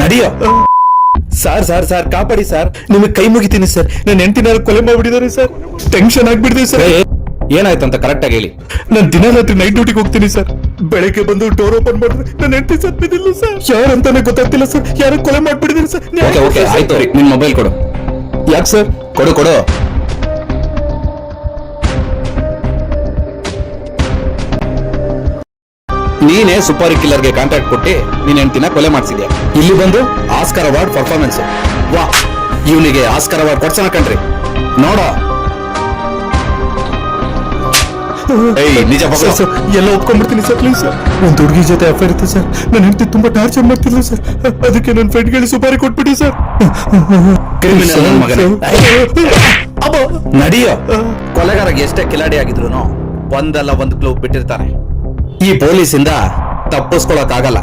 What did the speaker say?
ನಡಿಯೋ. Sir sir sir ಕಾಪಾಡಿ sir, ನಿಮಗೆ ಕೈ ಮುಗಿತೀನಿ ಸರ್. ನನ್ನ ಹೆಂಡತಿನ ಕೊಲೆ ಮಾಡ್ಬಿಟ್ಟಿದ್ದಾರೆ ಸರ್. ಟೆನ್ಷನ್ ಆಗ್ಬಿಟ್ಟಿದೆ ಸರ್. ಏನಾಯ್ತಂತ ಕರೆಕ್ಟ್ ಆಗಿ ಹೇಳಿ. ನಾನು ದಿನ ರಾತ್ರಿ ನೈಟ್ ಡ್ಯೂಟಿಗೆ ಹೋಗ್ತೀನಿ ಸರ್. ಬೆಳಗ್ಗೆ ಬಂದು ಡೋರ್ ಓಪನ್ ಮಾಡಿದ್ರೆ ನನ್ನ ಹೆಂಡತಿ ಸತ್ತಿದ್ದಿಲ್ಲ ಸರ್. ಯಾರಂತಾನೆ ಗೊತ್ತಾಗ್ತಿಲ್ಲ ಸರ್. ಯಾರು ಕೊಲೆ ಮಾಡ್ಬಿಟ್ಟಿದ್ದೀನಿ ಸರ್. ಓಕೆ ಆಯ್ತು, ನಿನ್ ಮೊಬೈಲ್ ಕೊಡು. ಯಾಕೆ ಸರ್? ಕೊಡು ಕೊಡು. ನೀನೇ ಸೂಪರ್ ಕಿಲ್ಲರ್ಗೆ ಕಾಂಟ್ಯಾಕ್ಟ್ ಕೊಟ್ಟು ನೀನ್ ಹೆಂಡತಿನ ಕೊಲೆ ಮಾಡಿಸಿದ್ಯಾ. ಇಲ್ಲಿ ಬಂದು ಆಸ್ಕರ್ ಅವಾರ್ಡ್ ಪರ್ಫಾರ್ಮೆನ್ಸ್. ವಾ, ಇವನಿಗೆ ಆಸ್ಕರ್ ಅವಾರ್ಡ್ ಕೊಡ್ಸೋಣ ಕಣ್ರಿ. ನೋಡ ನಿಜ ಎಲ್ಲ ಒಪ್ಕೊಂಡ್ಬಿಡ್ತೀನಿ ಸರ್. ಪ್ಲೀಸ್ ಸರ್, ಒಂದು ಹುಡುಗಿ ಜೊತೆ ಅಫೇರ್ ಇತ್ತು ಸರ್. ನನ್ನ ಹೆಂಡತಿ ತುಂಬಾ ಟಾರ್ಚರ್ ಮಾಡ್ತಿದ್ಲು ಸರ್. ಅದಕ್ಕೆ ನನ್ನ ಫ್ರೆಂಡ್ಗಳಿಗೆ ಸುಪಾರಿ ಕೊಟ್ಬಿಡಿ ಸರ್. ನಡಿಯೋ. ಕೊಲೆಗಾರಗೆ ಎಷ್ಟೇ ಕಿಲಾಡಿ ಆಗಿದ್ರು ಒಂದಲ್ಲ ಒಂದು ಕ್ಲೂ ಬಿಟ್ಟಿರ್ತಾನೆ. ಈ ಪೊಲೀಸಿಂದ ತಪ್ಪಿಸ್ಕೊಳಕ್ ಆಗಲ್ಲ.